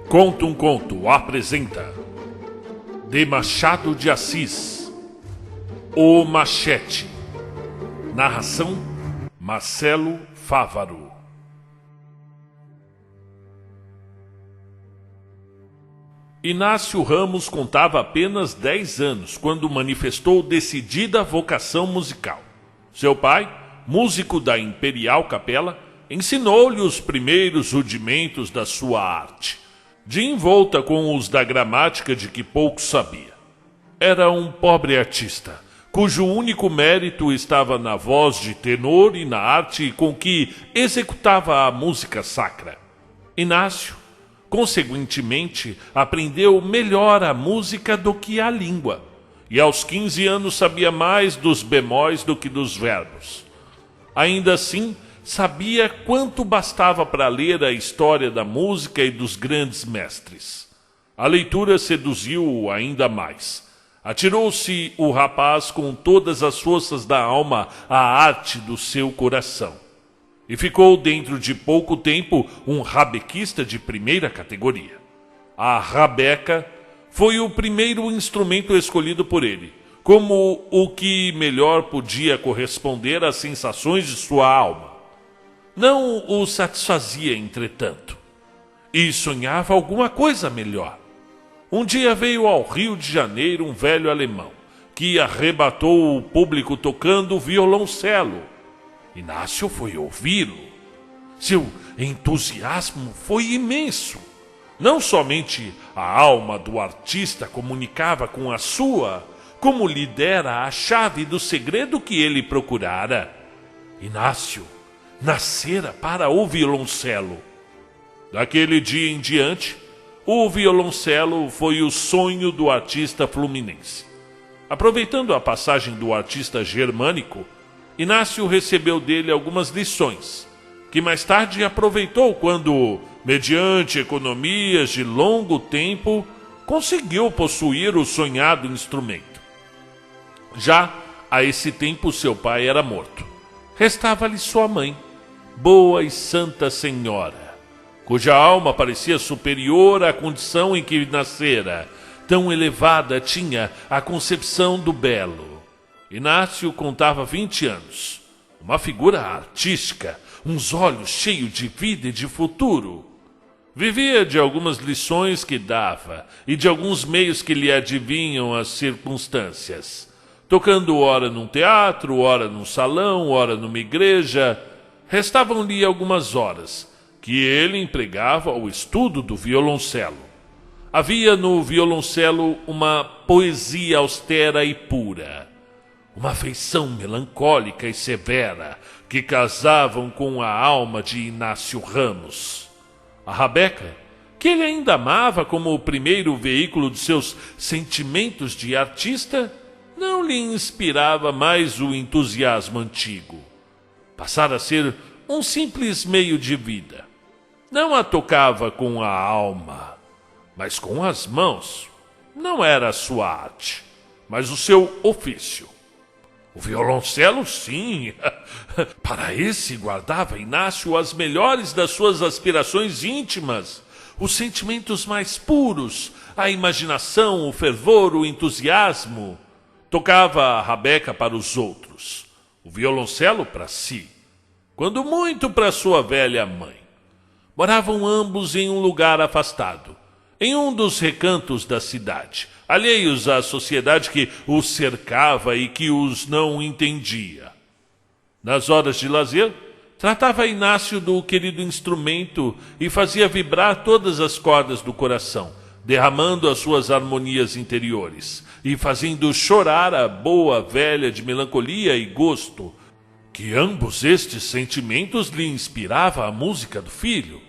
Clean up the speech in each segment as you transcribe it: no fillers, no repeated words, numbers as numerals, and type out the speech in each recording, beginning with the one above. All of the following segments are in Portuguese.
Conta um Conto apresenta de Machado de Assis, O Machete. Narração Marcelo Fávaro. Inácio Ramos contava apenas 10 anos quando manifestou decidida vocação musical. Seu pai, músico da Imperial Capela, ensinou-lhe os primeiros rudimentos da sua arte, de envolta com os da gramática de que pouco sabia. Era um pobre artista, cujo único mérito estava na voz de tenor e na arte com que executava a música sacra. Inácio, consequentemente, aprendeu melhor a música do que a língua, e aos 15 anos sabia mais dos bemóis do que dos verbos. Ainda assim, sabia quanto bastava para ler a história da música e dos grandes mestres. A leitura seduziu-o ainda mais. Atirou-se o rapaz com todas as forças da alma à arte do seu coração. E ficou dentro de pouco tempo um rabequista de primeira categoria. A rabeca foi o primeiro instrumento escolhido por ele, como o que melhor podia corresponder às sensações de sua alma. Não o satisfazia, entretanto, e sonhava alguma coisa melhor. Um dia veio ao Rio de Janeiro um velho alemão, que arrebatou o público tocando violoncelo. Inácio foi ouvi-lo. Seu entusiasmo foi imenso. Não somente a alma do artista comunicava com a sua, como lhe dera a chave do segredo que ele procurara. Inácio nascera para o violoncelo. Daquele dia em diante, o violoncelo foi o sonho do artista fluminense. Aproveitando a passagem do artista germânico, Inácio recebeu dele algumas lições, que mais tarde aproveitou quando, mediante economias de longo tempo, conseguiu possuir o sonhado instrumento. Já a esse tempo seu pai era morto. Restava-lhe sua mãe, boa e santa senhora, cuja alma parecia superior à condição em que nascera. Tão elevada tinha a concepção do belo. Inácio contava 20 anos, uma figura artística, uns olhos cheios de vida e de futuro. Vivia de algumas lições que dava e de alguns meios que lhe adivinham as circunstâncias, tocando ora num teatro, ora num salão, ora numa igreja. Restavam-lhe algumas horas, que ele empregava ao estudo do violoncelo. Havia no violoncelo uma poesia austera e pura, uma afeição melancólica e severa, que casavam com a alma de Inácio Ramos. A rabeca, que ele ainda amava como o primeiro veículo de seus sentimentos de artista, não lhe inspirava mais o entusiasmo antigo. Passara a ser um simples meio de vida. Não a tocava com a alma, mas com as mãos. Não era a sua arte, mas o seu ofício. O violoncelo, sim. Para esse guardava Inácio as melhores das suas aspirações íntimas, os sentimentos mais puros, a imaginação, o fervor, o entusiasmo. Tocava a rabeca para os outros, o violoncelo para si, quando muito para sua velha mãe. Moravam ambos em um lugar afastado, em um dos recantos da cidade, alheios à sociedade que os cercava e que os não entendia. Nas horas de lazer, tratava Inácio do querido instrumento e fazia vibrar todas as cordas do coração, derramando as suas harmonias interiores e fazendo chorar a boa velha de melancolia e gosto, que ambos estes sentimentos lhe inspirava a música do filho.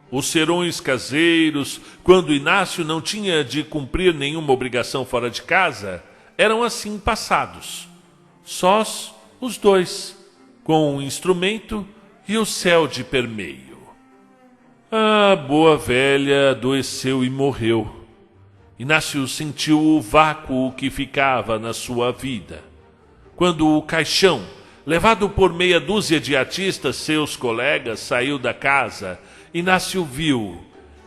Os serões caseiros, quando Inácio não tinha de cumprir nenhuma obrigação fora de casa, eram assim passados. Sós os dois, com o instrumento e o céu de permeio. A boa velha adoeceu e morreu. Inácio sentiu o vácuo que ficava na sua vida, quando o caixão, levado por meia dúzia de artistas seus colegas, saiu da casa. Inácio viu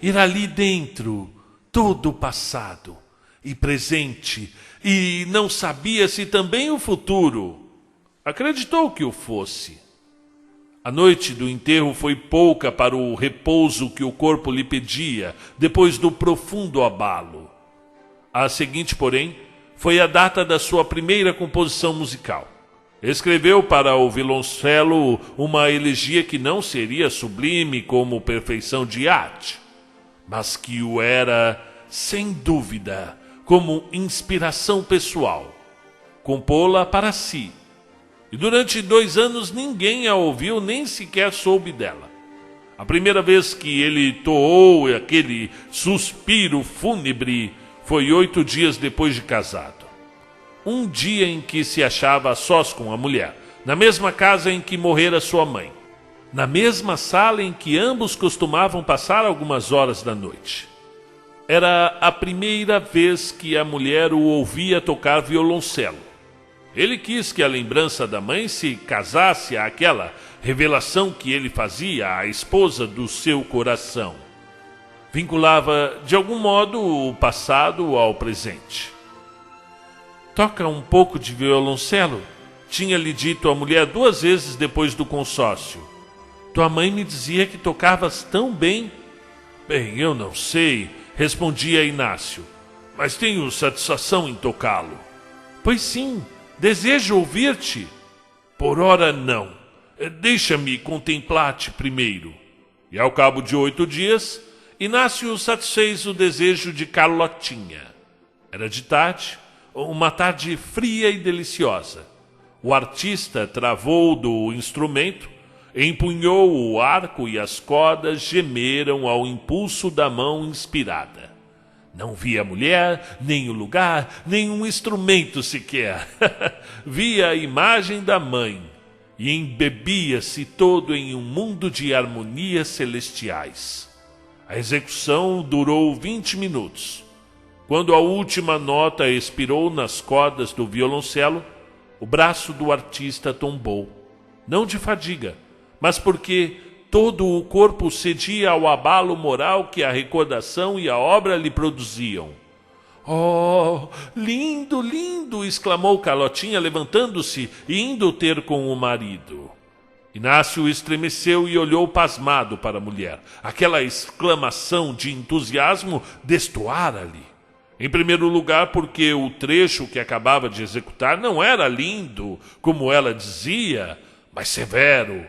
ir ali dentro todo o passado e presente, e não sabia se também o futuro. Acreditou que o fosse. A noite do enterro foi pouca para o repouso que o corpo lhe pedia, depois do profundo abalo. A seguinte, porém, foi a data da sua primeira composição musical. Escreveu para o violoncelo uma elegia que não seria sublime como perfeição de arte, mas que o era, sem dúvida, como inspiração pessoal. Compô-la para si. E durante 2 anos ninguém a ouviu, nem sequer soube dela. A primeira vez que ele toou aquele suspiro fúnebre foi 8 dias depois de casado. Um dia em que se achava a sós com a mulher, na mesma casa em que morrera sua mãe, na mesma sala em que ambos costumavam passar algumas horas da noite. Era a primeira vez que a mulher o ouvia tocar violoncelo. Ele quis que a lembrança da mãe se casasse àquela revelação que ele fazia à esposa do seu coração. Vinculava, de algum modo, o passado ao presente. Toca um pouco de violoncelo, tinha-lhe dito a mulher 2 vezes depois do consórcio. Tua mãe me dizia que tocavas tão bem. Bem, eu não sei, respondia Inácio, mas tenho satisfação em tocá-lo. Pois sim, desejo ouvir-te. Por ora não, deixa-me contemplar-te primeiro. E ao cabo de 8 dias, Inácio satisfez o desejo de Carlotinha. Era de tarde, uma tarde fria e deliciosa. O artista travou do instrumento, empunhou o arco e as cordas gemeram ao impulso da mão inspirada. Não via a mulher, nem o lugar, nem um instrumento sequer. Via a imagem da mãe e embebia-se todo em um mundo de harmonias celestiais. A execução durou 20 minutos. Quando a última nota expirou nas cordas do violoncelo, o braço do artista tombou, não de fadiga, mas porque todo o corpo cedia ao abalo moral que a recordação e a obra lhe produziam. Oh, lindo, lindo! Exclamou Carlotinha, levantando-se e indo ter com o marido. Inácio estremeceu e olhou pasmado para a mulher. Aquela exclamação de entusiasmo destoara-lhe. Em primeiro lugar, porque o trecho que acabava de executar não era lindo, como ela dizia, mas severo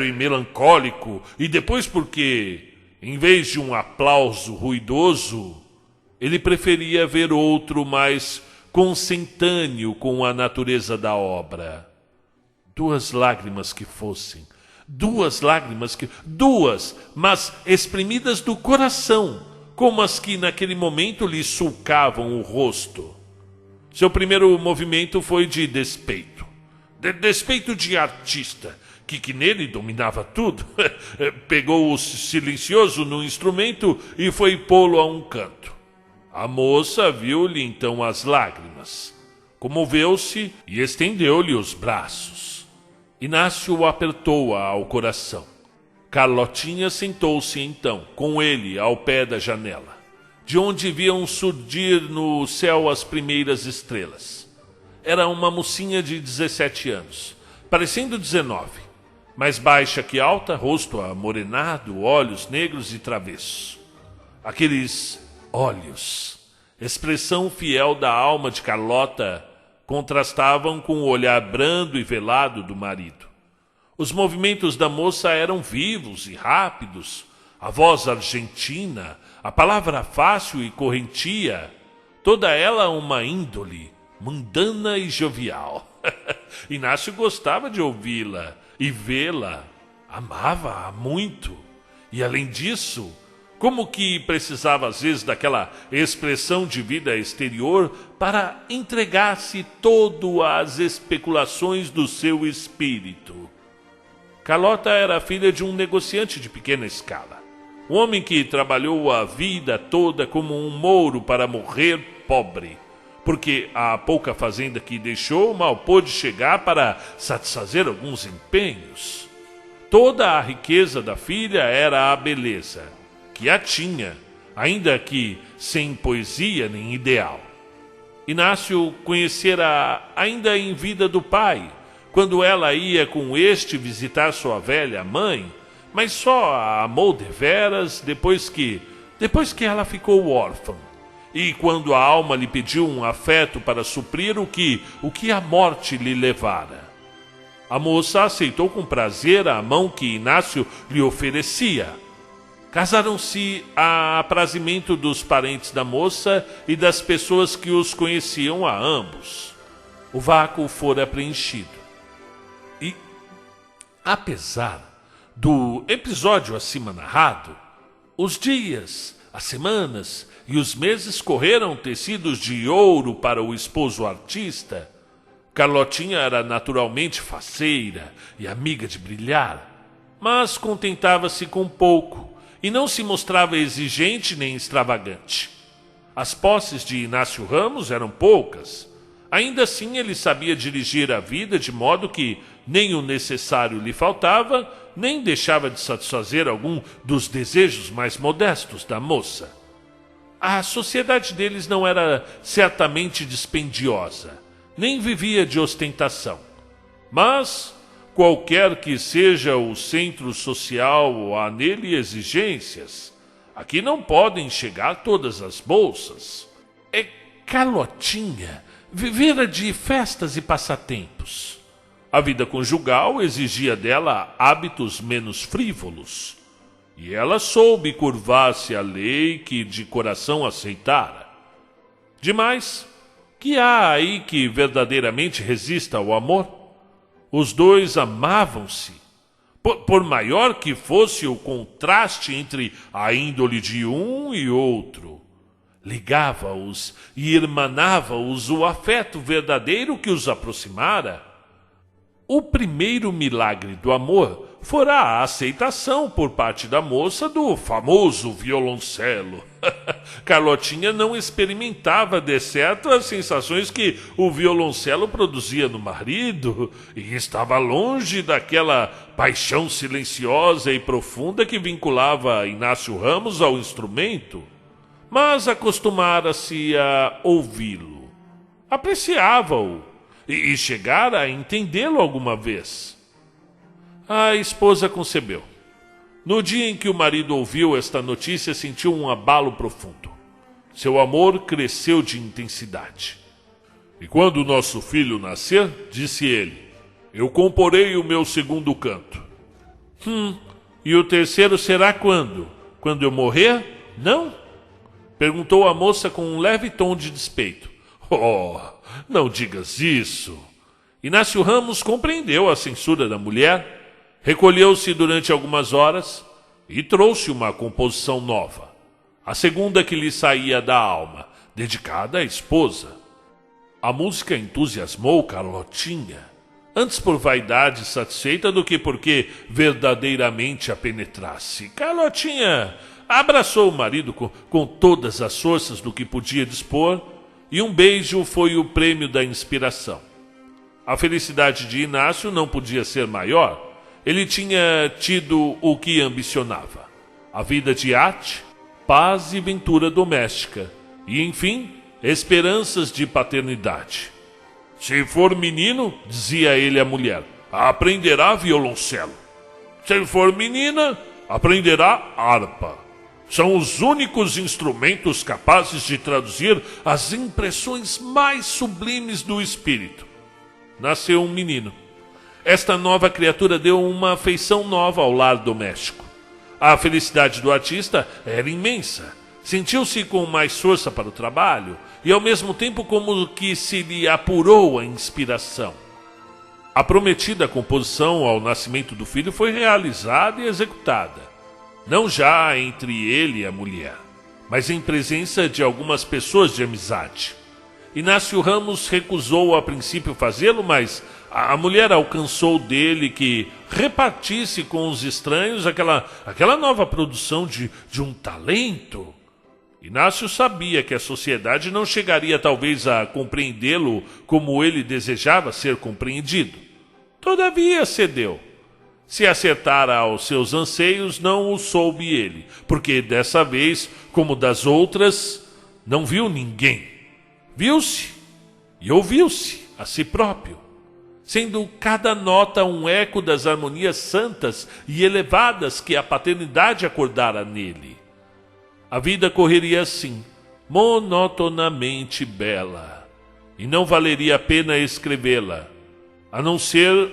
e melancólico, e depois porque, em vez de um aplauso ruidoso, ele preferia ver outro mais consentâneo com a natureza da obra. 2 lágrimas que fossem, 2 lágrimas que... 2, mas exprimidas do coração, como as que naquele momento lhe sulcavam o rosto. Seu primeiro movimento foi de despeito. Despeito de artista, que nele dominava tudo. Pegou-o silencioso no instrumento e foi pô-lo a um canto. A moça viu-lhe então as lágrimas. Comoveu-se e estendeu-lhe os braços. Inácio apertou-a ao coração. Carlotinha sentou-se então, com ele, ao pé da janela, de onde viam surgir no céu as primeiras estrelas. Era uma mocinha de 17 anos, parecendo 19, mais baixa que alta, rosto amorenado, olhos negros e travessos. Aqueles olhos, expressão fiel da alma de Carlota, contrastavam com o olhar brando e velado do marido. Os movimentos da moça eram vivos e rápidos, a voz argentina, a palavra fácil e correntia, toda ela uma índole, mundana e jovial. Inácio gostava de ouvi-la e vê-la, amava-a muito. E além disso, como que precisava às vezes daquela expressão de vida exterior para entregar-se todo às especulações do seu espírito. Carlota era filha de um negociante de pequena escala. Um homem que trabalhou a vida toda como um mouro para morrer pobre, porque a pouca fazenda que deixou mal pôde chegar para satisfazer alguns empenhos. Toda a riqueza da filha era a beleza, que a tinha, ainda que sem poesia nem ideal. Inácio conhecera ainda em vida do pai, quando ela ia com este visitar sua velha mãe, mas só a amou deveras depois que ela ficou órfã, e quando a alma lhe pediu um afeto para suprir o que a morte lhe levara. A moça aceitou com prazer a mão que Inácio lhe oferecia. Casaram-se a aprazimento dos parentes da moça e das pessoas que os conheciam a ambos. O vácuo fora preenchido. E, apesar do episódio acima narrado, os dias, as semanas e os meses correram tecidos de ouro para o esposo artista. Carlotinha era naturalmente faceira e amiga de brilhar, mas contentava-se com pouco e não se mostrava exigente nem extravagante. As posses de Inácio Ramos eram poucas. Ainda assim ele sabia dirigir a vida de modo que nem o necessário lhe faltava, nem deixava de satisfazer algum dos desejos mais modestos da moça. A sociedade deles não era certamente dispendiosa, nem vivia de ostentação. Mas, qualquer que seja o centro social, há nele exigências. Aqui não podem chegar todas as bolsas. Carlotinha vivera de festas e passatempos. A vida conjugal exigia dela hábitos menos frívolos. E ela soube curvar-se à lei que de coração aceitara. Demais, que há aí que verdadeiramente resista ao amor? Os dois amavam-se. Por maior que fosse o contraste entre a índole de um e outro, ligava-os e irmanava-os o afeto verdadeiro que os aproximara. O primeiro milagre do amor fora a aceitação por parte da moça do famoso violoncelo. Carlotinha não experimentava de certo as sensações que o violoncelo produzia no marido e estava longe daquela paixão silenciosa e profunda que vinculava Inácio Ramos ao instrumento. Mas acostumara-se a ouvi-lo, apreciava-o e chegara a entendê-lo alguma vez. A esposa concebeu. No dia em que o marido ouviu esta notícia, sentiu um abalo profundo. Seu amor cresceu de intensidade. E quando nosso filho nascer, disse ele, eu comporei o meu segundo canto. E o terceiro será quando? Quando eu morrer? Não? Perguntou a moça com um leve tom de despeito. Oh, não digas isso. Inácio Ramos compreendeu a censura da mulher, recolheu-se durante algumas horas e trouxe uma composição nova, a segunda que lhe saía da alma, dedicada à esposa. A música entusiasmou Carlotinha, antes por vaidade satisfeita do que porque verdadeiramente a penetrasse. Carlotinha abraçou o marido com todas as forças do que podia dispor, e um beijo foi o prêmio da inspiração. A felicidade de Inácio não podia ser maior. Ele tinha tido o que ambicionava: a vida de arte, paz e ventura doméstica, e, enfim, esperanças de paternidade. Se for menino, dizia ele à mulher, aprenderá violoncelo. Se for menina, aprenderá harpa. São os únicos instrumentos capazes de traduzir as impressões mais sublimes do espírito. Nasceu um menino. Esta nova criatura deu uma afeição nova ao lar doméstico. A felicidade do artista era imensa. Sentiu-se com mais força para o trabalho e ao mesmo tempo como que se lhe apurou a inspiração. A prometida composição ao nascimento do filho foi realizada e executada, não já entre ele e a mulher, mas em presença de algumas pessoas de amizade. Inácio Ramos recusou a princípio fazê-lo, mas a mulher alcançou dele que repartisse com os estranhos aquela nova produção de um talento. Inácio sabia que a sociedade não chegaria talvez a compreendê-lo como ele desejava ser compreendido. Todavia cedeu. Se acertara aos seus anseios, não o soube ele, porque dessa vez, como das outras, não viu ninguém. Viu-se e ouviu-se a si próprio, sendo cada nota um eco das harmonias santas e elevadas que a paternidade acordara nele. A vida correria assim, monotonamente bela, e não valeria a pena escrevê-la, a não ser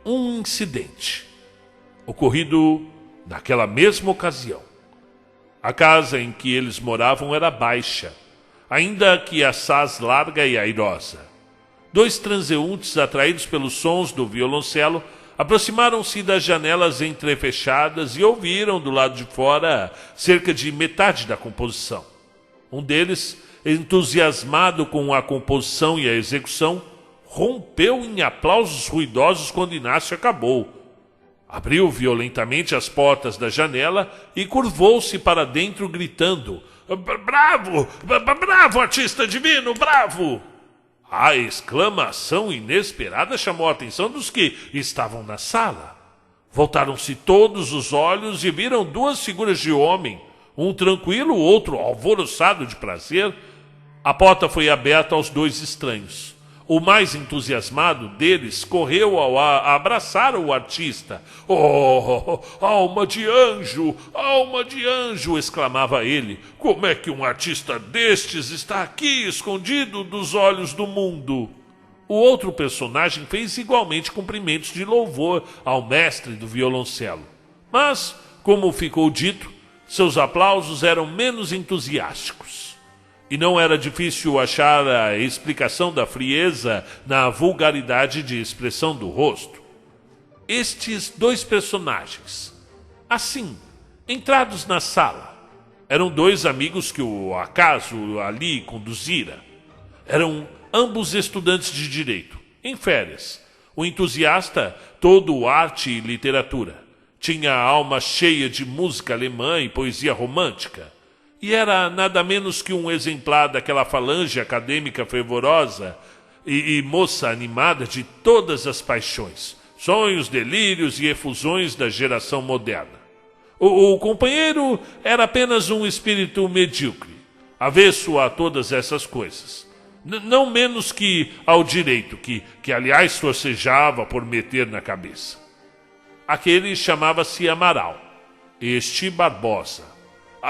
um incidente ocorrido naquela mesma ocasião. A casa em que eles moravam era baixa, ainda que assaz larga e airosa. 2 transeuntes, atraídos pelos sons do violoncelo, aproximaram-se das janelas entrefechadas e ouviram do lado de fora cerca de metade da composição. Um deles, entusiasmado com a composição e a execução, rompeu em aplausos ruidosos quando Inácio acabou. Abriu violentamente as portas da janela e curvou-se para dentro gritando: "Bravo! Bravo, artista divino! Bravo!" A exclamação inesperada chamou a atenção dos que estavam na sala. Voltaram-se todos os olhos e viram 2 figuras de homem, um tranquilo, o outro alvoroçado de prazer. A porta foi aberta aos 2 estranhos. O mais entusiasmado deles correu a abraçar o artista. "Oh, alma de anjo! Alma de anjo!" exclamava ele. "Como é que um artista destes está aqui, escondido dos olhos do mundo?" O outro personagem fez igualmente cumprimentos de louvor ao mestre do violoncelo. Mas, como ficou dito, seus aplausos eram menos entusiásticos. E não era difícil achar a explicação da frieza na vulgaridade de expressão do rosto. Estes 2 personagens, assim, entrados na sala, eram 2 amigos que o acaso ali conduzira. Eram ambos estudantes de direito, em férias. O entusiasta, todo arte e literatura. Tinha a alma cheia de música alemã e poesia romântica. E era nada menos que um exemplar daquela falange acadêmica fervorosa e moça animada de todas as paixões, sonhos, delírios e efusões da geração moderna. O companheiro era apenas um espírito medíocre, avesso a todas essas coisas. Não menos que ao direito, que aliás forcejava por meter na cabeça. Aquele chamava-se Amaral, este Barbosa.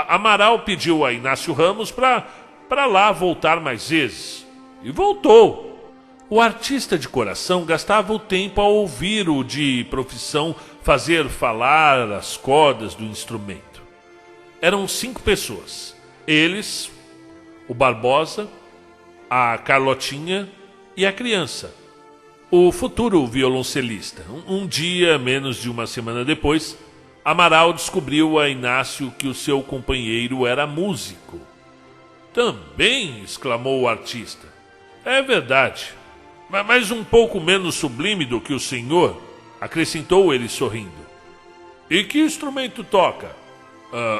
Amaral pediu a Inácio Ramos para lá voltar mais vezes. E voltou. O artista de coração gastava o tempo a ouvir o de profissão fazer falar as cordas do instrumento. Eram 5 pessoas. Eles, o Barbosa, a Carlotinha e a criança. O futuro violoncelista. Um dia, menos de uma semana depois, Amaral descobriu a Inácio que o seu companheiro era músico. "Também?" exclamou o artista. "É verdade, mas um pouco menos sublime do que o senhor", acrescentou ele sorrindo. "E que instrumento toca?"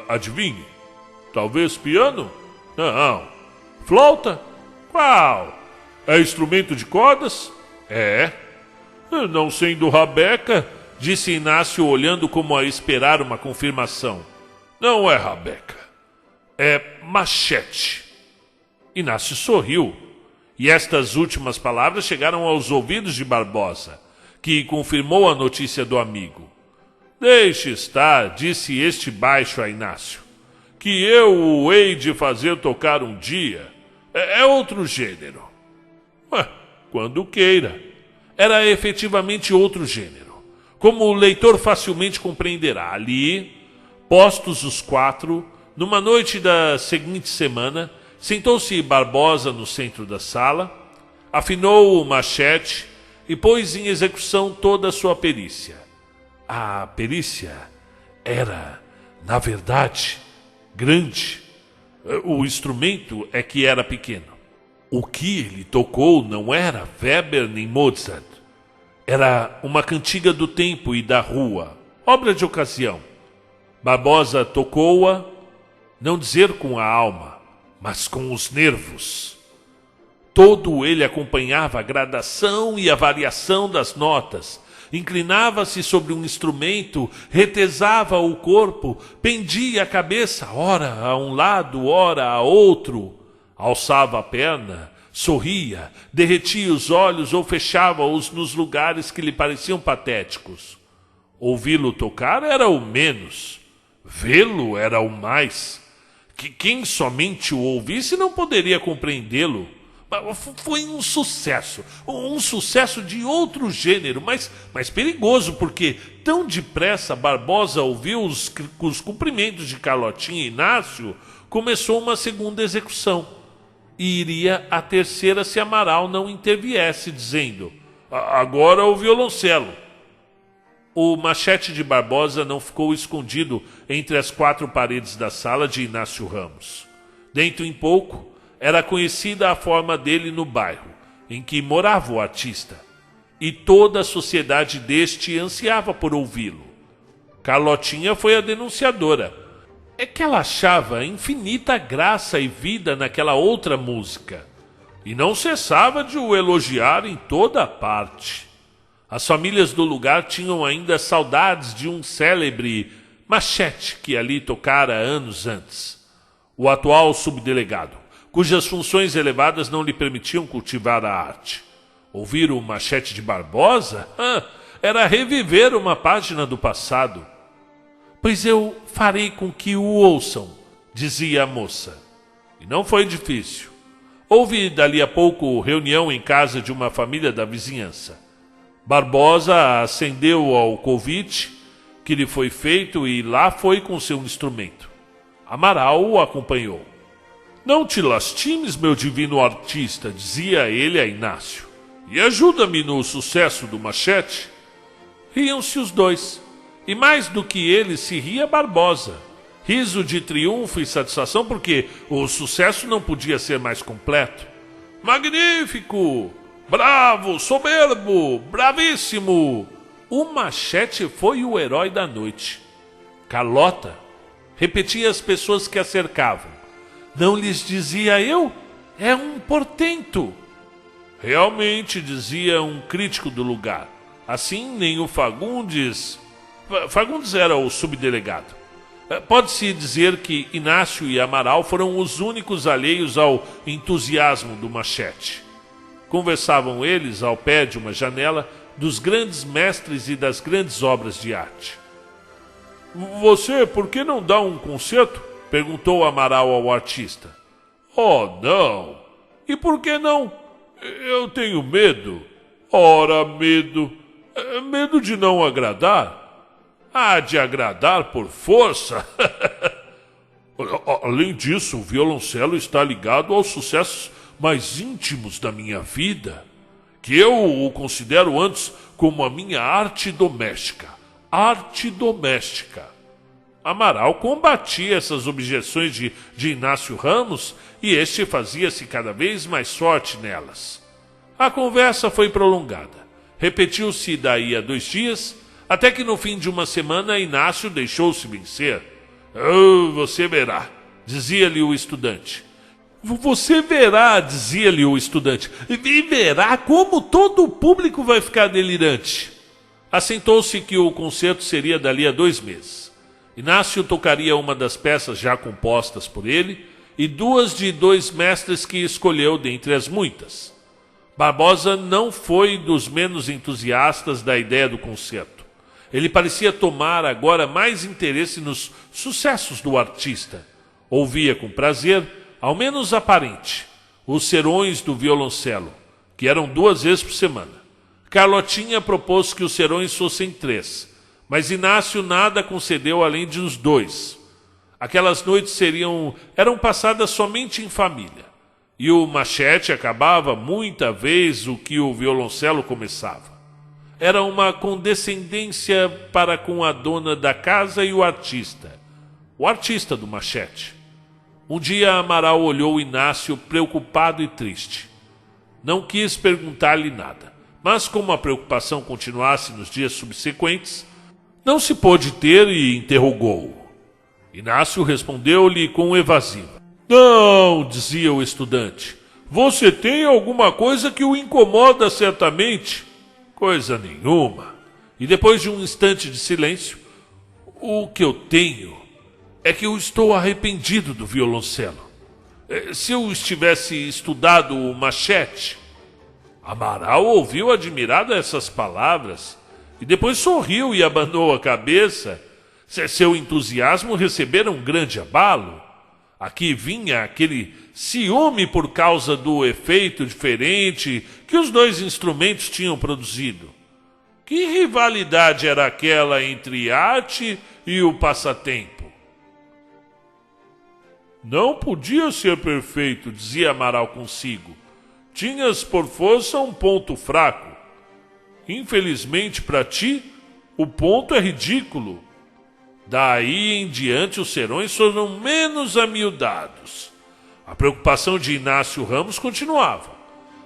Adivinhe. "Talvez piano?" "Não." "Flauta?" "Qual? É instrumento de cordas?" "É." "Não sendo rabeca?" disse Inácio, olhando como a esperar uma confirmação. "Não é rabeca, é machete." Inácio sorriu, e estas últimas palavras chegaram aos ouvidos de Barbosa, que confirmou a notícia do amigo. "Deixe estar", disse este baixo a Inácio, "que eu o hei de fazer tocar um dia. É outro gênero." Quando queira. Era efetivamente outro gênero. Como o leitor facilmente compreenderá, ali, postos os 4, numa noite da seguinte semana, sentou-se Barbosa no centro da sala, afinou o machete e pôs em execução toda a sua perícia. A perícia era, na verdade, grande. O instrumento é que era pequeno. O que ele tocou não era Weber nem Mozart. Era uma cantiga do tempo e da rua, obra de ocasião. Barbosa tocou-a, não dizer com a alma, mas com os nervos. Todo ele acompanhava a gradação e a variação das notas, inclinava-se sobre um instrumento, retesava o corpo, pendia a cabeça, ora a um lado, ora a outro, alçava a perna, sorria, derretia os olhos ou fechava-os nos lugares que lhe pareciam patéticos. Ouvi-lo tocar era o menos, vê-lo era o mais. Que quem somente o ouvisse não poderia compreendê-lo. Foi um sucesso de outro gênero, mas perigoso, porque tão depressa Barbosa ouviu os cumprimentos de Carlotinha e Inácio, começou uma segunda execução. E iria a terceira se Amaral não interviesse, dizendo: agora o violoncelo. O machete de Barbosa não ficou escondido entre as quatro paredes da sala de Inácio Ramos. Dentro em pouco, era conhecida a forma dele no bairro em que morava o artista, e toda a sociedade deste ansiava por ouvi-lo. Carlotinha foi a denunciadora. É que ela achava infinita graça e vida naquela outra música, e não cessava de o elogiar em toda a parte. As famílias do lugar tinham ainda saudades de um célebre machete que ali tocara anos antes. O atual subdelegado, cujas funções elevadas não lhe permitiam cultivar a arte. Ouvir o machete de Barbosa era reviver uma página do passado. Pois eu farei com que o ouçam, dizia a moça. E não foi difícil. Houve dali a pouco reunião em casa de uma família da vizinhança. Barbosa acendeu ao convite que lhe foi feito e lá foi com seu instrumento. Amaral o acompanhou. Não te lastimes, meu divino artista, dizia ele a Inácio, e ajuda-me no sucesso do machete. Riam-se os dois, e mais do que ele se ria Barbosa. Riso de triunfo e satisfação, porque o sucesso não podia ser mais completo. Magnífico! Bravo, soberbo, bravíssimo! O machete foi o herói da noite. Carlota repetia às pessoas que a cercavam. Não lhes dizia eu? É um portento. Realmente, dizia um crítico do lugar. Assim, nem o Fagundes... Fagundes era o subdelegado. Pode-se dizer que Inácio e Amaral foram os únicos alheios ao entusiasmo do machete. Conversavam eles, ao pé de uma janela, dos grandes mestres e das grandes obras de arte. Você, por que não dá um concerto? Perguntou Amaral ao artista. Oh, não. E por que não? Eu tenho medo. Ora, medo. Medo de não agradar? Há de agradar por força. Além disso, o violoncelo está ligado aos sucessos mais íntimos da minha vida, que eu o considero antes como a minha arte doméstica. Arte doméstica. Amaral combatia essas objeções de Inácio Ramos e este fazia-se cada vez mais forte nelas. A conversa foi prolongada. Repetiu-se daí a 2 dias, até que no fim de uma semana Inácio deixou-se vencer. Você verá, dizia-lhe o estudante. Você verá, dizia-lhe o estudante, e verá como todo o público vai ficar delirante. Assentou-se que o concerto seria dali a 2 meses. Inácio tocaria uma das peças já compostas por ele e 2 de 2 mestres que escolheu dentre as muitas. Barbosa não foi dos menos entusiastas da ideia do concerto. Ele parecia tomar agora mais interesse nos sucessos do artista. Ouvia com prazer, ao menos aparente, os serões do violoncelo, que eram 2 vezes por semana. Carlotinha propôs que os serões fossem 3, mas Inácio nada concedeu além de os 2. Aquelas noites eram passadas somente em família, e o machete acabava muita vez o que o violoncelo começava. Era uma condescendência para com a dona da casa e o artista do machete. Um dia Amaral olhou Inácio preocupado e triste. Não quis perguntar-lhe nada, mas como a preocupação continuasse nos dias subsequentes, não se pôde ter e interrogou-o. Inácio respondeu-lhe com evasiva. Não, dizia o estudante, você tem alguma coisa que o incomoda certamente. Coisa nenhuma. E depois de um instante de silêncio, o que eu tenho é que eu estou arrependido do violoncelo. Se eu estivesse estudado o machete... Amaral ouviu admirado essas palavras e depois sorriu e abanou a cabeça. Seu entusiasmo recebera um grande abalo. Aqui vinha aquele ciúme por causa do efeito diferente que os dois instrumentos tinham produzido. Que rivalidade era aquela entre arte e o passatempo? Não podia ser perfeito, dizia Amaral consigo. Tinhas por força um ponto fraco. Infelizmente para ti, o ponto é ridículo. Daí em diante os serões foram menos amiudados. A preocupação de Inácio Ramos continuava.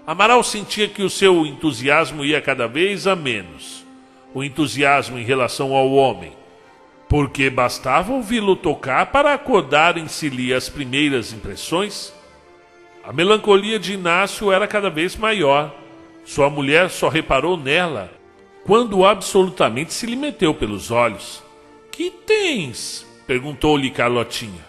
Amaral sentia que o seu entusiasmo ia cada vez a menos. O entusiasmo em relação ao homem. Porque bastava ouvi-lo tocar para acordar em si as primeiras impressões. A melancolia de Inácio era cada vez maior. Sua mulher só reparou nela quando absolutamente se lhe meteu pelos olhos. Que tens? Perguntou-lhe Carlotinha.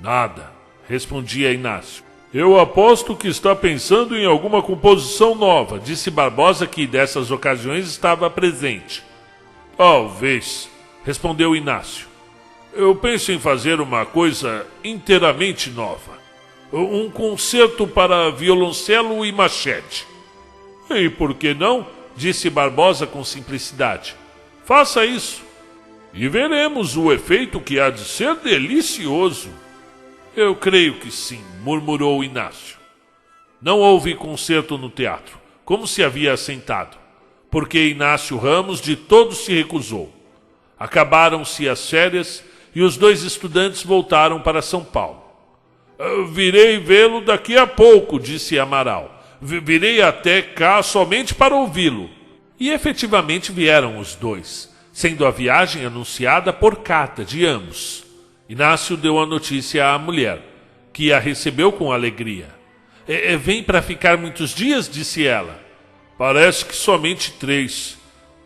Nada, respondia Inácio. Eu aposto que está pensando em alguma composição nova, disse Barbosa, que dessas ocasiões estava presente. Talvez, respondeu Inácio. Eu penso em fazer uma coisa inteiramente nova. Um concerto para violoncelo e machete. E por que não? Disse Barbosa com simplicidade. Faça isso. E veremos o efeito, que há de ser delicioso. Eu creio que sim, murmurou Inácio. Não houve concerto no teatro, como se havia assentado, porque Inácio Ramos de todo se recusou. Acabaram-se as férias e os dois estudantes voltaram para São Paulo. Virei vê-lo daqui a pouco, disse Amaral. Virei até cá somente para ouvi-lo. E efetivamente vieram os dois, sendo a viagem anunciada por carta de ambos. Inácio deu a notícia à mulher, que a recebeu com alegria. Vem para ficar muitos dias, disse ela. Parece que somente 3.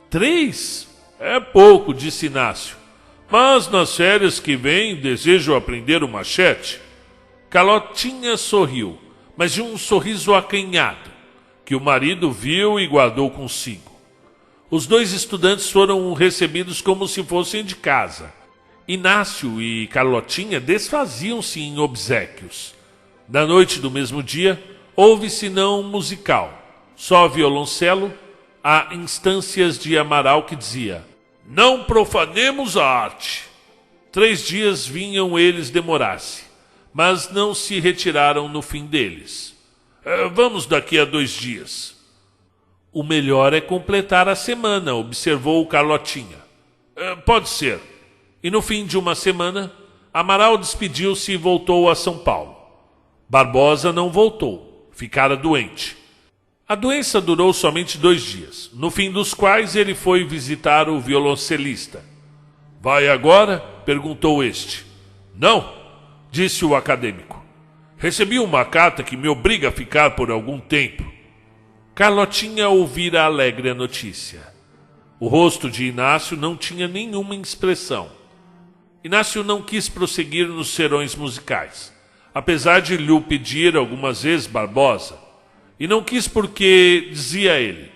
3? É pouco, disse Inácio. Mas nas férias que vêm desejo aprender o machete. Carlotinha sorriu, mas de um sorriso acanhado, que o marido viu e guardou consigo. Os dois estudantes foram recebidos como se fossem de casa. Inácio e Carlotinha desfaziam-se em obséquios. Na noite do mesmo dia, houve-se não musical, só violoncelo, a instâncias de Amaral que dizia: não profanemos a arte. 3 dias vinham eles demorar-se, mas não se retiraram no fim deles. Vamos daqui a 2 dias. O melhor é completar a semana, observou Carlotinha. Pode ser. E no fim de uma semana, Amaral despediu-se e voltou a São Paulo. Barbosa não voltou, ficara doente. A doença durou somente 2 dias, no fim dos quais ele foi visitar o violoncelista. Vai agora? Perguntou este. Não, disse o acadêmico. Recebi uma carta que me obriga a ficar por algum tempo. Carlotinha ouvira alegre a notícia. O rosto de Inácio não tinha nenhuma expressão. Inácio não quis prosseguir nos serões musicais, apesar de lhe pedir algumas vezes Barbosa. E não quis porque, dizia ele,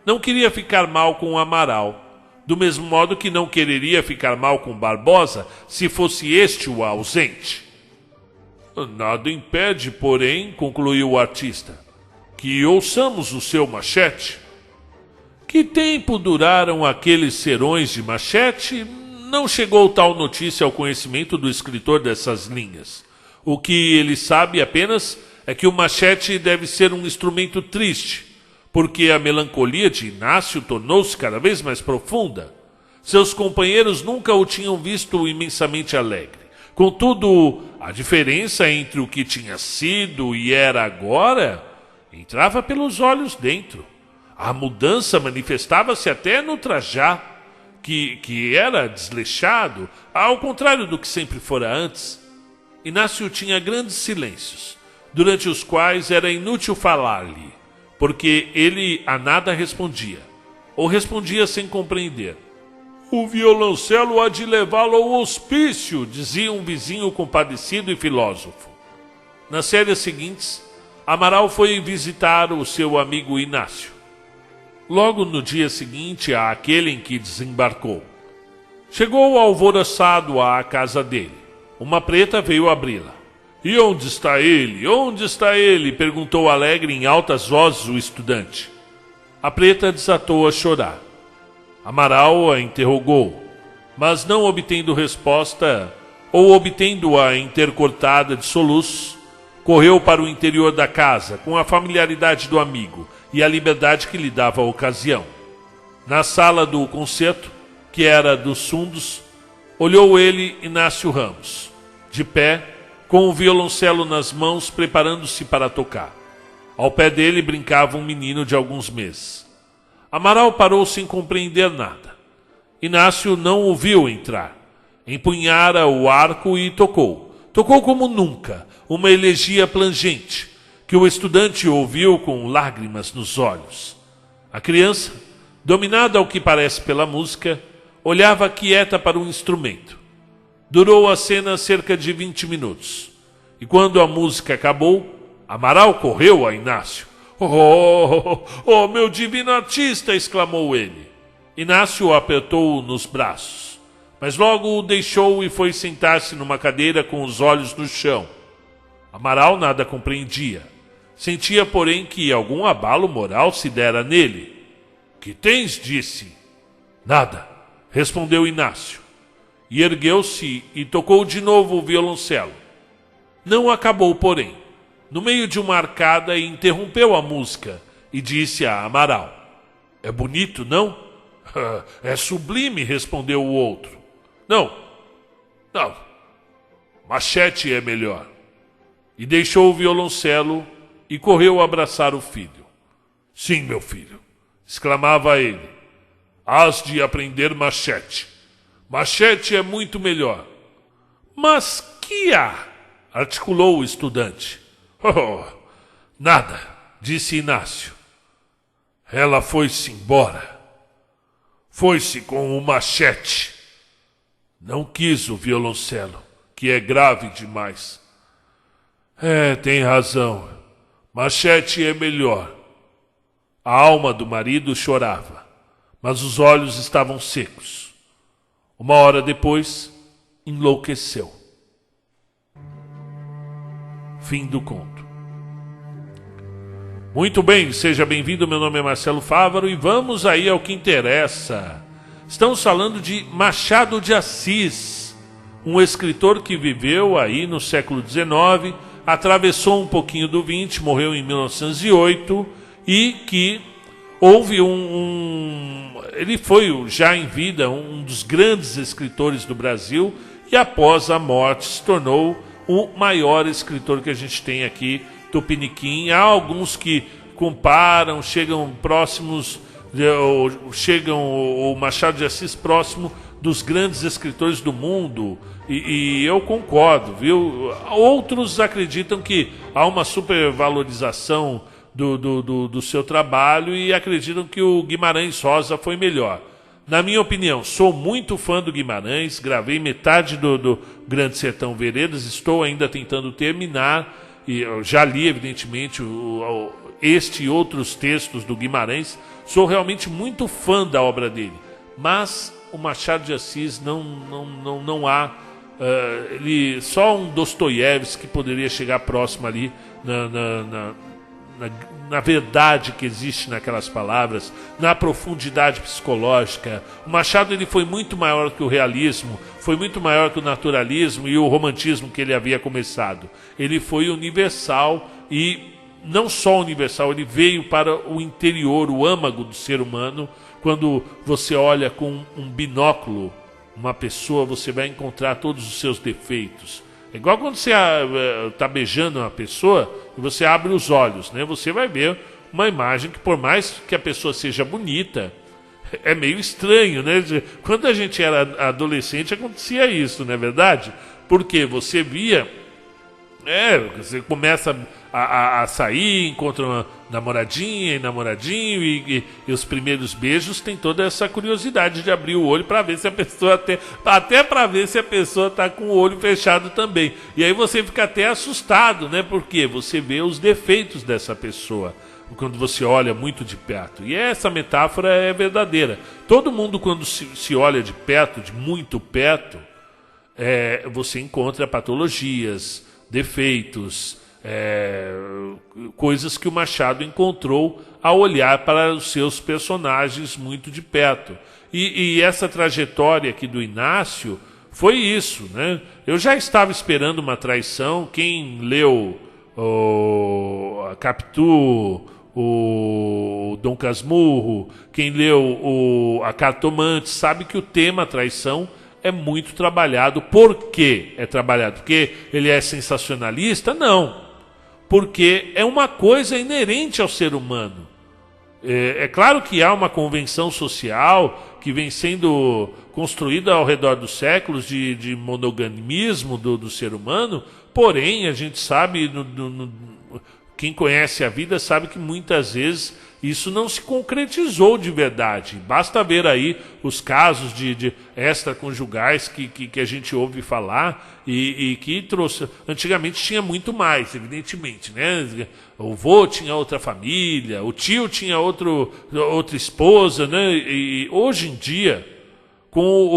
não queria ficar mal com o Amaral, do mesmo modo que não quereria ficar mal com Barbosa se fosse este o ausente. Nada impede, porém, concluiu o artista, que ouçamos o seu machete. Que tempo duraram aqueles serões de machete? Não chegou tal notícia ao conhecimento do escritor dessas linhas. O que ele sabe apenas é que o machete deve ser um instrumento triste, porque a melancolia de Inácio tornou-se cada vez mais profunda. Seus companheiros nunca o tinham visto imensamente alegre. Contudo, a diferença entre o que tinha sido e era agora entrava pelos olhos dentro. A mudança manifestava-se até no trajar, que era desleixado, ao contrário do que sempre fora antes. Inácio tinha grandes silêncios, durante os quais era inútil falar-lhe, porque ele a nada respondia. ou respondia sem compreender. O violoncelo há de levá-lo ao hospício, dizia um vizinho compadecido e filósofo. Nas férias seguintes, Amaral foi visitar o seu amigo Inácio. Logo no dia seguinte àquele em que desembarcou, chegou alvoroçado à casa dele. Uma preta veio abri-la. E onde está ele? Onde está ele? Perguntou alegre em altas vozes o estudante. A preta desatou a chorar. Amaral a interrogou, mas não obtendo resposta, ou obtendo-a intercortada de soluços, correu para o interior da casa, com a familiaridade do amigo e a liberdade que lhe dava a ocasião. Na sala do concerto, que era dos fundos, olhou ele Inácio Ramos, de pé, com o violoncelo nas mãos, preparando-se para tocar. Ao pé dele brincava um menino de alguns meses. Amaral parou sem compreender nada. Inácio não o viu entrar. Empunhara o arco e tocou. Tocou como nunca, uma elegia plangente, que o estudante ouviu com lágrimas nos olhos. A criança, dominada ao que parece pela música, olhava quieta para o instrumento. Durou a cena cerca de 20 minutos. E quando a música acabou, Amaral correu a Inácio. Oh, meu divino artista! Exclamou ele. Inácio o apertou nos braços, mas logo o deixou e foi sentar-se numa cadeira com os olhos no chão. Amaral nada compreendia. Sentia, porém, que algum abalo moral se dera nele. Que tens? Disse. Nada, respondeu Inácio. E ergueu-se e tocou de novo o violoncelo. Não acabou, porém. No meio de uma arcada, interrompeu a música e disse a Amaral: É bonito, não? É sublime, respondeu o outro. Não, Machete é melhor. E deixou o violoncelo e correu abraçar o filho. Sim, meu filho, exclamava ele. Hás de aprender Machete. Machete é muito melhor. Mas que há? Articulou o estudante. Nada, disse Inácio. Ela foi-se embora. Foi-se com o machete. Não quis o violoncelo, que é grave demais. Tem razão. Machete é melhor. A alma do marido chorava, mas os olhos estavam secos. Uma hora depois, enlouqueceu. Fim do conto. Muito bem, seja bem-vindo, meu nome é Marcelo Fávaro e vamos aí ao que interessa. Estamos falando de Machado de Assis, um escritor que viveu aí no século XIX, atravessou um pouquinho do XX, morreu em 1908 e que houve ele foi já em vida um dos grandes escritores do Brasil e após a morte se tornou o maior escritor que a gente tem aqui, Tupiniquim. Há alguns que comparam, chegam próximos, chegam o Machado de Assis próximo dos grandes escritores do mundo, e eu concordo, viu? Outros acreditam que há uma supervalorização do seu trabalho e acreditam que o Guimarães Rosa foi melhor. Na minha opinião, sou muito fã do Guimarães, gravei metade do Grande Sertão Veredas, estou ainda tentando terminar, e eu já li, evidentemente, este e outros textos do Guimarães, sou realmente muito fã da obra dele, mas o Machado de Assis não há, só um Dostoiévski que poderia chegar próximo ali na verdade que existe naquelas palavras, na profundidade psicológica. O Machado ele foi muito maior que o realismo, foi muito maior que o naturalismo e o romantismo que ele havia começado. Ele foi universal e não só universal, ele veio para o interior, o âmago do ser humano. Quando você olha com um binóculo uma pessoa, você vai encontrar todos os seus defeitos. É igual quando você está beijando uma pessoa e você abre os olhos, né? Você vai ver uma imagem que, por mais que a pessoa seja bonita, é meio estranho, né? Quando a gente era adolescente acontecia isso, não é verdade? Porque você via Você começa a sair, encontra uma namoradinha e namoradinho, e os primeiros beijos tem toda essa curiosidade de abrir o olho para ver se a pessoa até para ver se a pessoa tá com o olho fechado também. E aí você fica até assustado, né? Porque você vê os defeitos dessa pessoa quando você olha muito de perto. E essa metáfora é verdadeira. Todo mundo, quando se olha de perto, de muito perto, você encontra patologias, defeitos, coisas que o Machado encontrou ao olhar para os seus personagens muito de perto. E essa trajetória aqui do Inácio foi isso, né? Eu já estava esperando uma traição. Quem leu a Capitu, o Dom Casmurro, quem leu a Cartomante, sabe que o tema traição é muito trabalhado. Por que é trabalhado? Porque ele é sensacionalista? Não. Porque é uma coisa inerente ao ser humano. É claro que há uma convenção social que vem sendo construída ao redor dos séculos de monogamismo do ser humano, porém a gente sabe, quem conhece a vida sabe que muitas vezes isso não se concretizou de verdade. Basta ver aí os casos de extraconjugais que a gente ouve falar e que trouxe. Antigamente tinha muito mais, evidentemente, né? O vô tinha outra família, o tio tinha outra esposa, né? E hoje em dia, com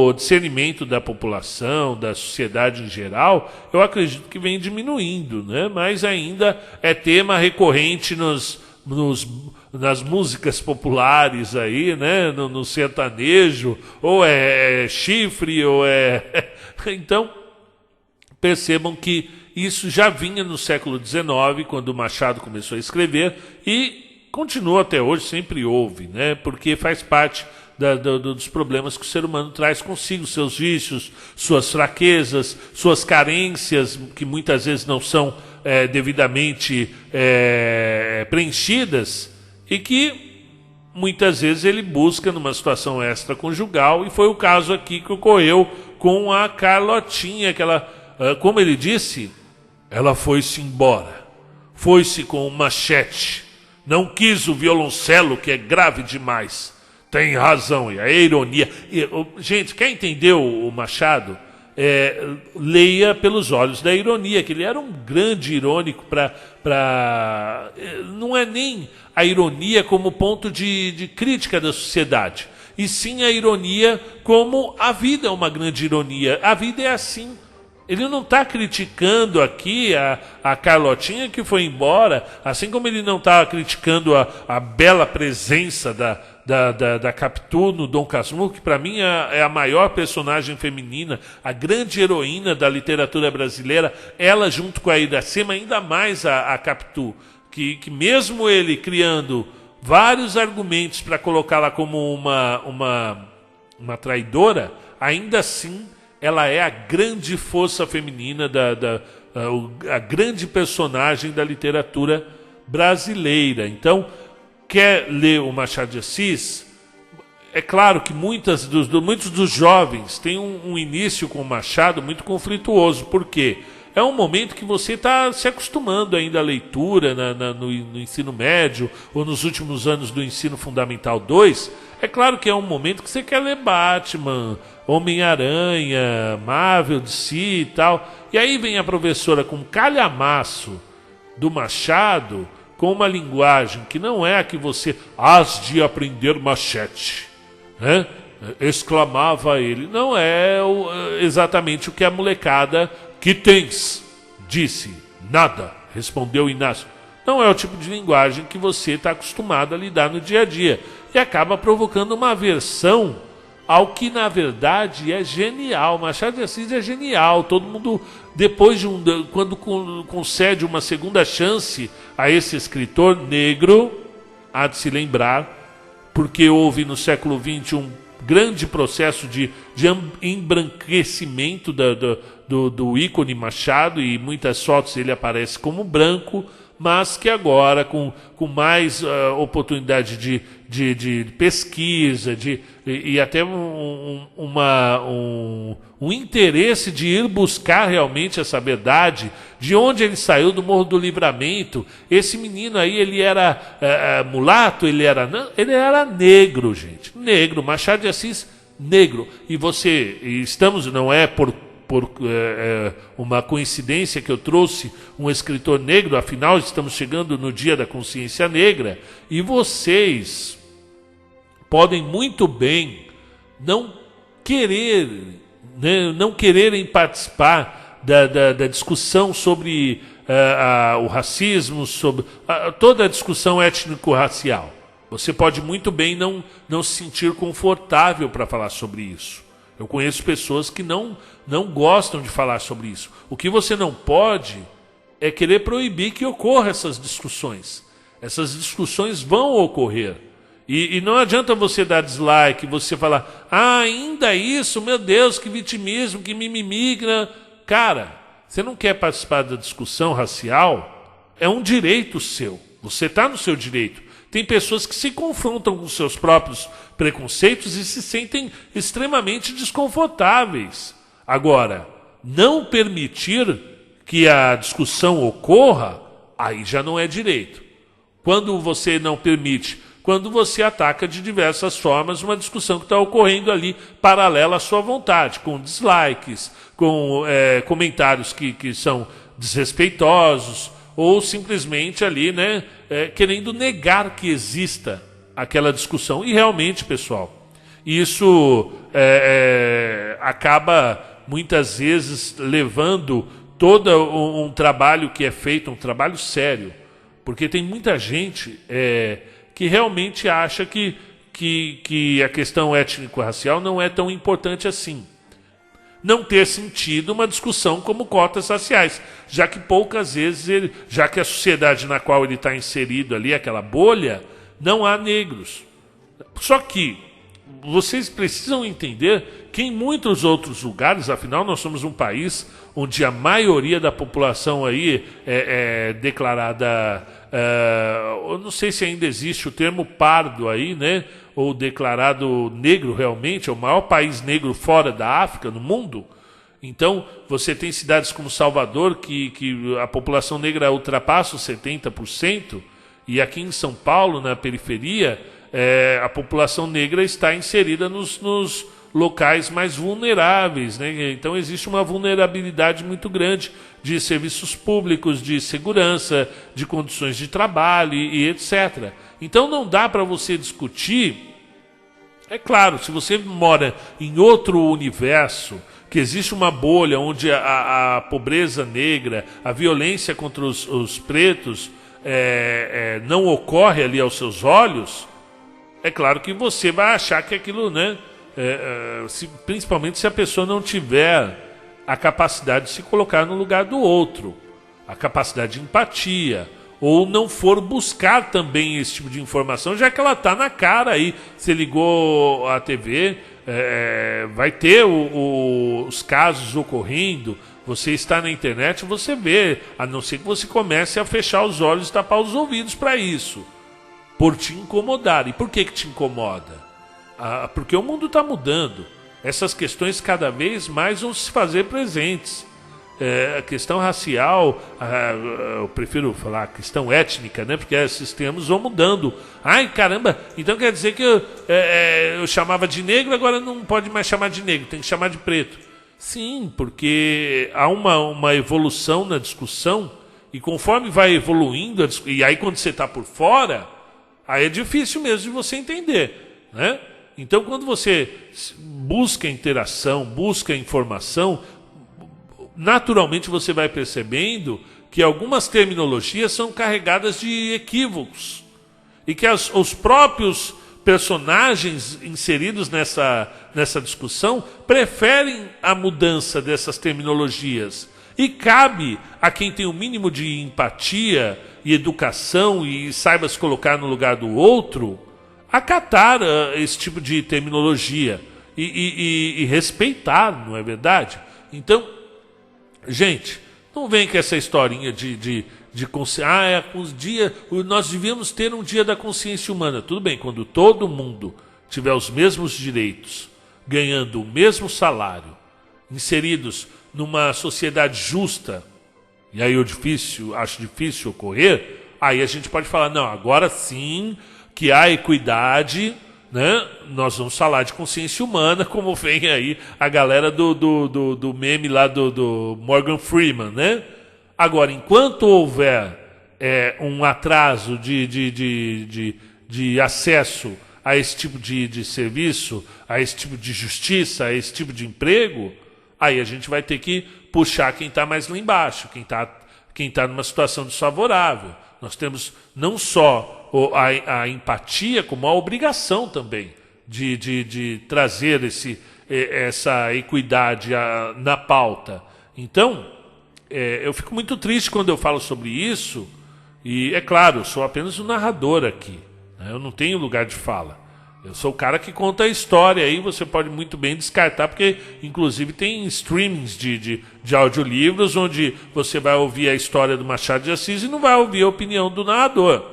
o discernimento da população, da sociedade em geral, eu acredito que vem diminuindo, né? Mas ainda é tema recorrente nas músicas populares aí, né? No sertanejo, ou é chifre, ou é... Então, percebam que isso já vinha no século XIX, quando o Machado começou a escrever, e continua até hoje, sempre houve, né? Porque faz parte dos problemas que o ser humano traz consigo, seus vícios, suas fraquezas, suas carências, que muitas vezes não são devidamente preenchidas, e que muitas vezes ele busca numa situação extraconjugal, e foi o caso aqui que ocorreu com a Carlotinha, que ela, como ele disse, ela foi-se embora, foi-se com um machete, não quis o violoncelo, que é grave demais. Tem razão, e a ironia. Gente, quer entender o Machado? Leia pelos olhos da ironia, que ele era um grande irônico não é nem a ironia como ponto de crítica da sociedade, e sim a ironia como a vida é uma grande ironia. A vida é assim. Ele não está criticando aqui a Carlotinha que foi embora, assim como ele não está criticando a bela presença da Capitu no Dom Casmurro, que para mim é a maior personagem feminina, a grande heroína da literatura brasileira, ela junto com a Iracema, ainda mais a Capitu, que mesmo ele criando vários argumentos para colocá-la como uma traidora, ainda assim ela é a grande força feminina, a grande personagem da literatura brasileira. Então, quer ler o Machado de Assis? É claro que muitos dos jovens têm um início com o Machado muito conflituoso. Por quê? É um momento que você está se acostumando ainda à leitura no ensino médio ou nos últimos anos do ensino fundamental 2. É claro que é um momento que você quer ler Batman, Homem-Aranha, Marvel, DC e tal. E aí vem a professora com um calhamaço do Machado, com uma linguagem que não é a que você hás de aprender machete, né? Exclamava ele. Não é exatamente o que a molecada que tens disse. Nada, respondeu Inácio. Não é o tipo de linguagem que você está acostumado a lidar no dia a dia, e acaba provocando uma aversão ao que na verdade é genial. Machado de Assis é genial. Todo mundo, depois quando concede uma segunda chance a esse escritor negro, há de se lembrar, porque houve no século XX um grande processo de embranquecimento do ícone Machado, e muitas fotos ele aparece como branco, mas que agora, com mais oportunidade de pesquisa, e até um interesse de ir buscar realmente essa verdade, de onde ele saiu, do Morro do Livramento. Esse menino aí, ele era mulato, ele era negro, gente, negro, Machado de Assis, negro. Não é por uma coincidência que eu trouxe um escritor negro, afinal estamos chegando no Dia da Consciência Negra, e vocês podem muito bem não quererem participar da discussão sobre o racismo, sobre toda a discussão étnico-racial. Você pode muito bem não se sentir confortável para falar sobre isso. Eu conheço pessoas que não gostam de falar sobre isso. O que você não pode é querer proibir que ocorram essas discussões. Essas discussões vão ocorrer. E não adianta você dar dislike, você falar, ainda isso, meu Deus, que vitimismo, que mimimi. Cara, você não quer participar da discussão racial? É um direito seu. Você está no seu direito. Tem pessoas que se confrontam com seus próprios preconceitos e se sentem extremamente desconfortáveis. Agora, não permitir que a discussão ocorra, aí já não é direito. Quando você não permite, quando você ataca de diversas formas uma discussão que está ocorrendo ali paralela à sua vontade, com dislikes, com comentários que são desrespeitosos, ou simplesmente ali, querendo negar que exista aquela discussão. E realmente, pessoal, isso acaba muitas vezes levando todo um trabalho que é feito, um trabalho sério, porque tem muita gente que realmente acha que a questão étnico-racial não é tão importante assim. Não ter sentido uma discussão como cotas raciais, já que poucas vezes, já que a sociedade na qual ele está inserido ali, aquela bolha, não há negros. Só que vocês precisam entender que em muitos outros lugares, afinal nós somos um país onde a maioria da população aí é declarada, eu não sei se ainda existe o termo pardo aí, ou declarado negro realmente, é o maior país negro fora da África, no mundo. Então, você tem cidades como Salvador, que a população negra ultrapassa os 70%, e aqui em São Paulo, na periferia, a população negra está inserida nos locais mais vulneráveis, Então, existe uma vulnerabilidade muito grande de serviços públicos, de segurança, de condições de trabalho e etc. Então não dá para você discutir. É claro, se você mora em outro universo, que existe uma bolha onde a pobreza negra, a violência contra os pretos não ocorre ali aos seus olhos, é claro que você vai achar que aquilo, principalmente se a pessoa não tiver a capacidade de se colocar no lugar do outro, a capacidade de empatia, ou não for buscar também esse tipo de informação, já que ela está na cara aí. Você ligou a TV, vai ter os casos ocorrendo, você está na internet, você vê, a não ser que você comece a fechar os olhos e tapar os ouvidos para isso, por te incomodar. E por que te incomoda? Porque o mundo está mudando, essas questões cada vez mais vão se fazer presentes. A questão racial, eu prefiro falar a questão étnica, porque esses termos vão mudando. Ai, caramba, então quer dizer que eu chamava de negro, agora não pode mais chamar de negro, tem que chamar de preto. Sim, porque há uma evolução na discussão, e conforme vai evoluindo, e aí quando você está por fora, aí é difícil mesmo de você entender, Então, quando você busca interação, busca informação, naturalmente você vai percebendo que algumas terminologias são carregadas de equívocos e que os próprios personagens inseridos nessa discussão preferem a mudança dessas terminologias. E cabe a quem tem o mínimo de empatia e educação e saiba se colocar no lugar do outro, acatar esse tipo de terminologia e respeitar, não é verdade? Então, gente, Não vem com essa historinha de consciência. Nós devíamos ter um dia da consciência humana. Tudo bem, quando todo mundo tiver os mesmos direitos, ganhando o mesmo salário, inseridos numa sociedade justa, e aí acho difícil ocorrer, aí a gente pode falar, não, agora sim que há equidade, né? Nós vamos falar de consciência humana, como vem aí a galera do meme lá do Morgan Freeman, né? Agora, enquanto houver um atraso de acesso a esse tipo de serviço, a esse tipo de justiça, a esse tipo de emprego, aí a gente vai ter que puxar quem está mais lá embaixo, quem tá numa situação desfavorável. Nós temos não só a empatia, como a obrigação também de trazer essa equidade na pauta. Então, eu fico muito triste quando eu falo sobre isso, e é claro, eu sou apenas um narrador aqui, né? Eu não tenho lugar de fala. Eu sou o cara que conta a história, aí você pode muito bem descartar, porque inclusive tem streamings de audiolivros onde você vai ouvir a história do Machado de Assis e não vai ouvir a opinião do narrador,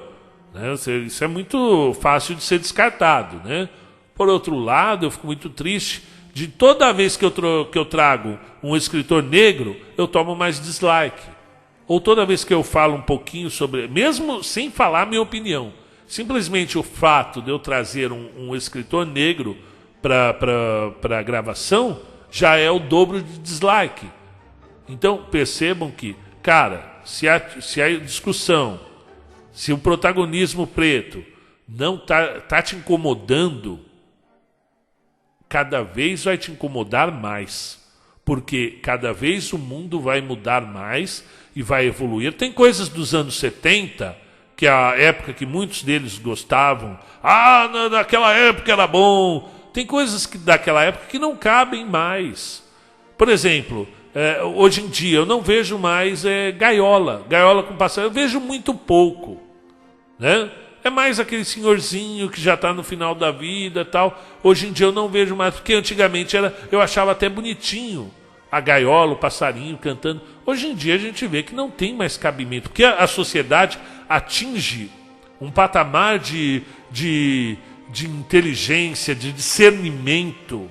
né? Isso é muito fácil de ser descartado, né? Por outro lado, eu fico muito triste de toda vez que eu trago um escritor negro, eu tomo mais dislike. Ou toda vez que eu falo um pouquinho sobre, mesmo sem falar a minha opinião, simplesmente o fato de eu trazer um escritor negro para a gravação já é o dobro de dislike. Então percebam que, cara, se a discussão, se o protagonismo preto não tá te incomodando, cada vez vai te incomodar mais. Porque cada vez o mundo vai mudar mais e vai evoluir. Tem coisas dos anos 70... que é a época que muitos deles gostavam. Naquela época era bom. Tem coisas daquela época que não cabem mais. Por exemplo, hoje em dia eu não vejo mais gaiola com passarinho. Eu vejo muito pouco, né? É mais aquele senhorzinho que já está no final da vida e tal. Hoje em dia eu não vejo mais, porque antigamente eu achava até bonitinho a gaiola, o passarinho cantando. Hoje em dia a gente vê que não tem mais cabimento, porque a sociedade atinge um patamar de inteligência, de discernimento,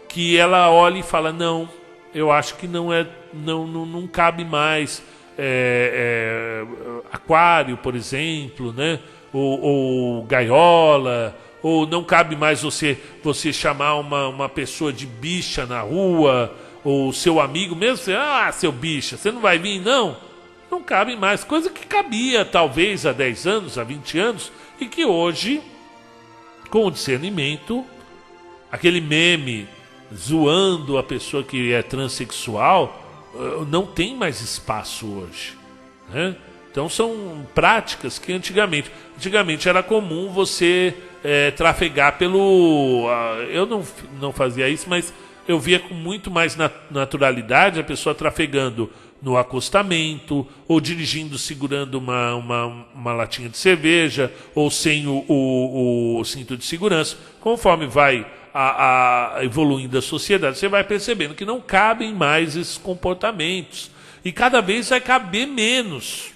que ela olha e fala, não, eu acho que não cabe mais aquário, por exemplo, né? ou gaiola, ou não cabe mais você chamar uma pessoa de bicha na rua, ou seu amigo mesmo, seu bicha, você não vai vir, não? Não cabe mais. Coisa que cabia talvez há 10 anos, há 20 anos, e que hoje, com o discernimento, aquele meme zoando a pessoa que é transexual, não tem mais espaço hoje, né? Então são práticas que antigamente era comum você trafegar pelo... eu não fazia isso, mas eu via com muito mais naturalidade a pessoa trafegando no acostamento, ou dirigindo segurando uma latinha de cerveja, ou sem o cinto de segurança. Conforme vai evoluindo a sociedade, você vai percebendo que não cabem mais esses comportamentos. E cada vez vai caber menos.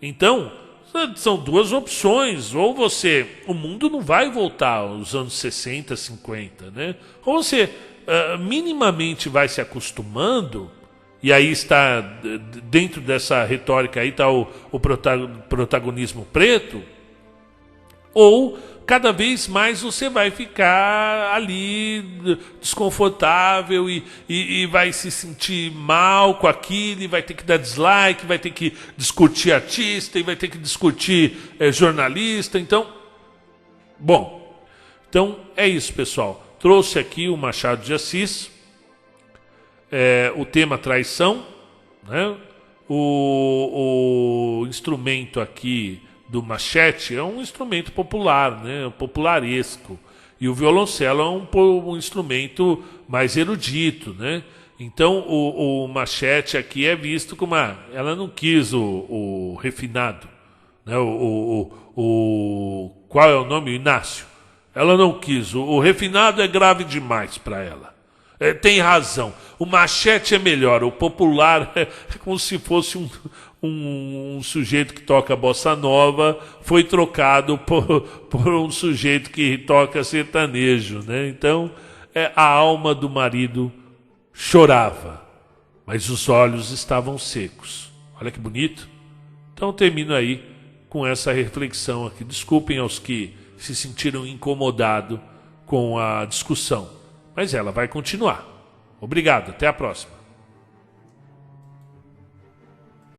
Então, são duas opções. Ou o mundo não vai voltar aos anos 60, 50, né? Ou você minimamente vai se acostumando, e aí está, dentro dessa retórica aí está o protagonismo preto, ou cada vez mais você vai ficar ali desconfortável e vai se sentir mal com aquilo, e vai ter que dar dislike, vai ter que discutir artista, e vai ter que discutir jornalista. Então é isso, pessoal. Trouxe aqui o Machado de Assis, o tema traição, né? O instrumento aqui do machete é um instrumento popular, né? Popularesco. E o violoncelo é um instrumento mais erudito, né? Então o machete aqui é visto como ela não quis o refinado, né? Qual é o nome? O Inácio. Ela não quis. O refinado é grave demais para ela. Tem razão, o Machete é melhor, o popular é como se fosse um sujeito que toca bossa nova, foi trocado por um sujeito que toca sertanejo, né? Então, a alma do marido chorava, mas os olhos estavam secos. Olha que bonito. Então termino aí com essa reflexão aqui. Desculpem aos que se sentiram incomodados com a discussão, mas ela vai continuar. Obrigado, até a próxima.